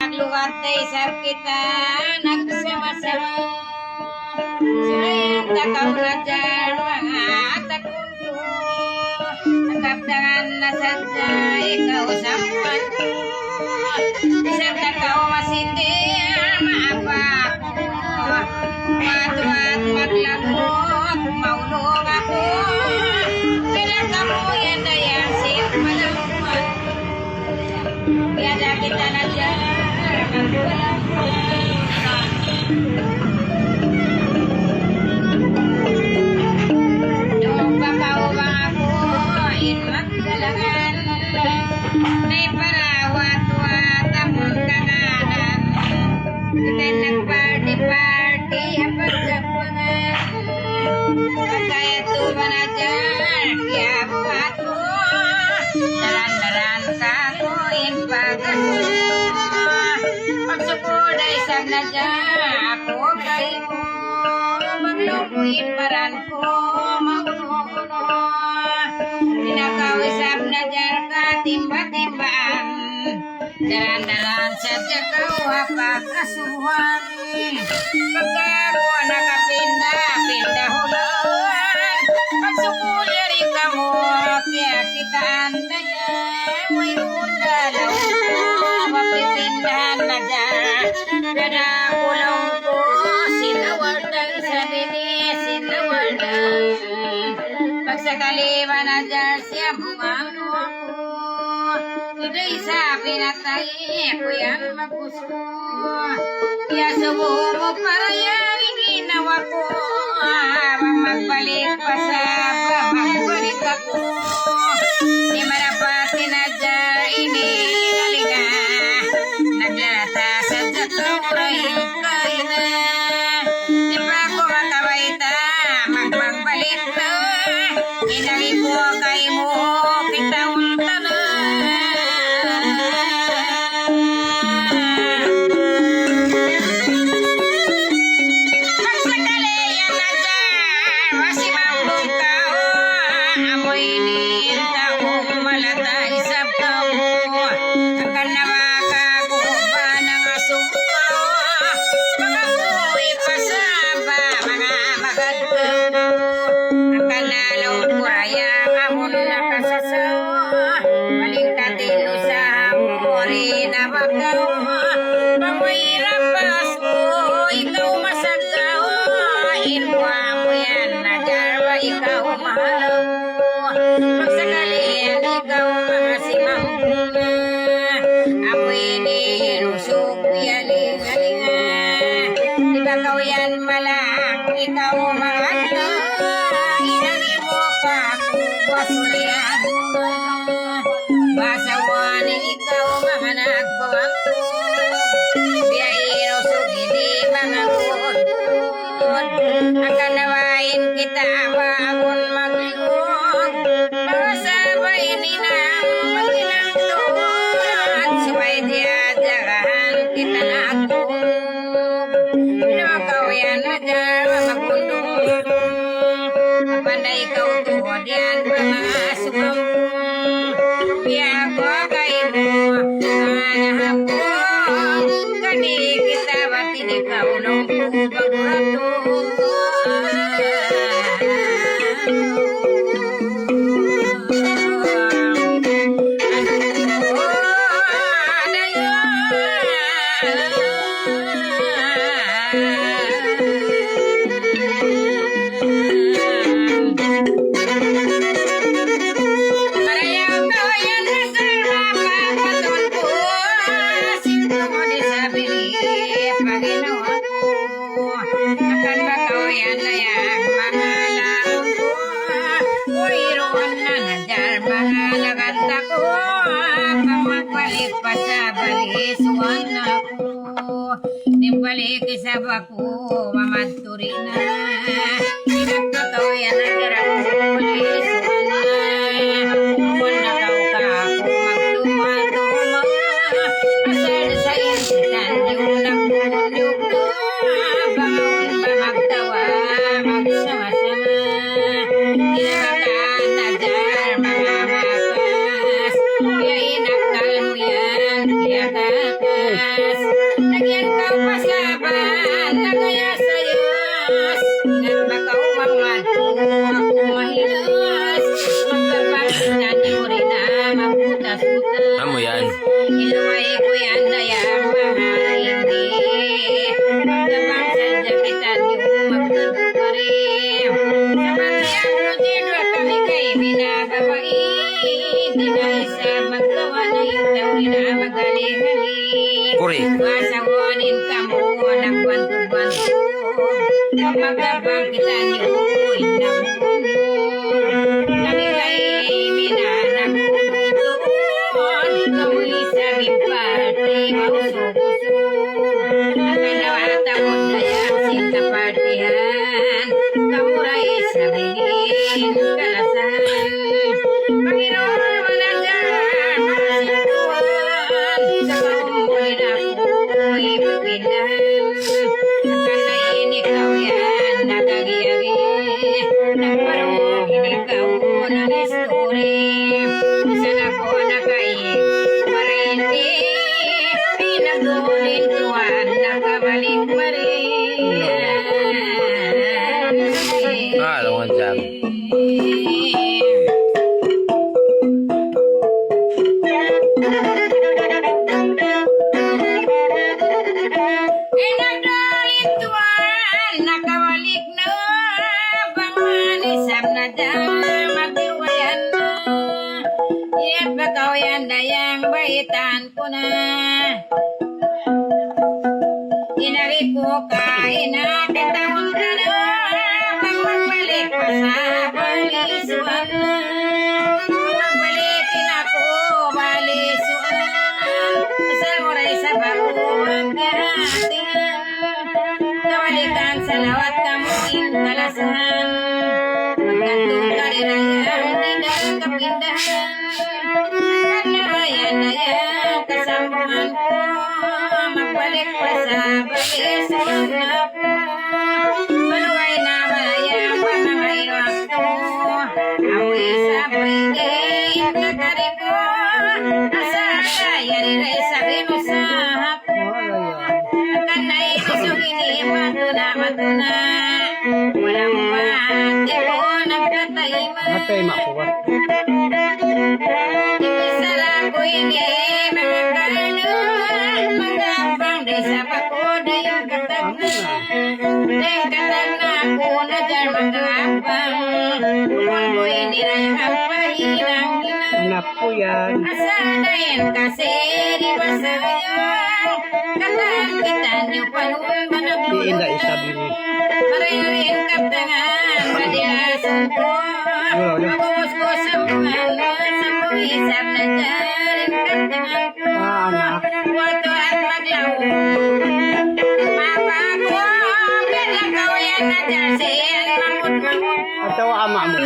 nagluwat ay sab kita nagsama-sama. Sayang takaw na dyan mga takundo. Nagkapdangan na sadya ikaw sa buwan ko. Isang takaw masindi maapa ko. Matuat maglagot maulog ako. Pinakamuyan na yan siyang malamuan. Biada kita na dyan magwalang nung pakaubang ako inmagdalangan na'y parawat-wat among kananan kita'y nagparty-party hapag-gapangan pagkaya tuman na dyan kiyabuhat mo daran-daran ka ko pagkasuko pagsukuday sab na dyan ako kayo maglukuin paran ko mauno-uno pinakawisap na dyan ka timba-timbaan daran-daran sa dyan pagkasuhan pagkako nakapinda pindahulan pagsukuli ka mo kaya kita andayan may undalaw ko mapipindahan na dyan kada kulong ko sinawardan sa bilis sinawardan pagsakaliban na dyan siya bumano ako today sa pinatay ko yan magpuso kaya subuho mo para yan ginawa ko habang magbalik pa sa magbalik ako di marapati na dyan inigalinga naglalata sa datoray kayo na di pa ako makabaita magbalik na inali ko kay mo kita untanan ikaw mahal mo magsakalian ikaw masimang bunga amoy ninusok yaling-alinga di ba kaw yan malak ikaw mahal inani mo ka kuwasulian mo basawanin ikaw mga nagpawantog biya inusok hindi mga kutod akan nawain kita bangun magliog pasabay ninang magilang doon sabay dia jagahan kita nagtulog pinakawian na dyan magundong pandai kau tuhod yan mga sumampung biya ko kayo mo nanahapong kani kita batin ikaw nung pagurato balik sa baku mamaturi na inagkataw yan ang garang pulis na kung nakaw ka ako magtuma-tuma asal sa insitan yung nagpunyog na bangon ba magtawa magsama-sama kinakataan na dyan mga makas kaya inakal mo yan kaya kakal Diyos. Nagyan kau pasaban, nagaya sa Diyos. Ingat bakaw mamadu, ako mahilas. Magkapagsitan niyo rin na mabutas-butas. Amo yan. Iluway ko yan dayang mga hindi. Magkapang sadya kita niyo magtuto pa rin. Sa matiyang rutino kami kay binabawai. Di na isa magkawa na yung tawi na magaling-galing. Kuri. Wasawanin ka mo ng bantu-bantu. Magkapang kita niyo inamuno. Kami kay minanamuno. Kamu'y sabing parte mauso-uso. Ang kalawatawon dayang sintapartihan. Kamu'y sabing kalasan. Panginoon manadyan, masintuan. Sa kaumulin ako'y pagpindahan. Akalain ikaw yan, nakagiyagi. Nagparungin ikaw ng history. Saan ako nakain, marindi. Pinagulin tuwan, nakabalik pa rin. Alam mo dyan. Pinagulin tuwan, nakabalik na. Bangmanisap na dyan, magdiwayan na. Iyan bakaw yan dayang baitan ko na. Inari ko ka, inakitawang ka na. Pag magbalik pa sa balisuan. Pag magbalikin ako, balisuan. Pasal mo rin sa baguang kahatian. Kawalikan sa lawat kamuin kalasan. Magkantong ka rin ayang tidak kapindahan. Kanayan na yan kasambuhan ko. Magbalik pa sa balisuan ako. Maluway na malayang pamangayroak to. Amoy sa baygay kakari ko. Asa kaya rin sabi mo sa hapon. Kanay isugini matuna. Walang mati ko nagkatayma. Matay makuha. Ibisala ko ini mga karno. Mga abang di sa pakoda yung katagna. Deng katagna ko na dyan mga abang. Kung ko ini na yung pahinang ina. Anak po yan. Asadayan kasi di ba sayang. Katahan kita niyo panun ba Di inda naglulog isabi mo. Marin kaptangan, madilasan ko. Magubos ko sa mga sa puwisap na dyan. Kaptangan ko. Anak. Wato at maglaw. Mapa ko, pinagaw yan na dyan. Siyan, mamut. At tawa ama mo.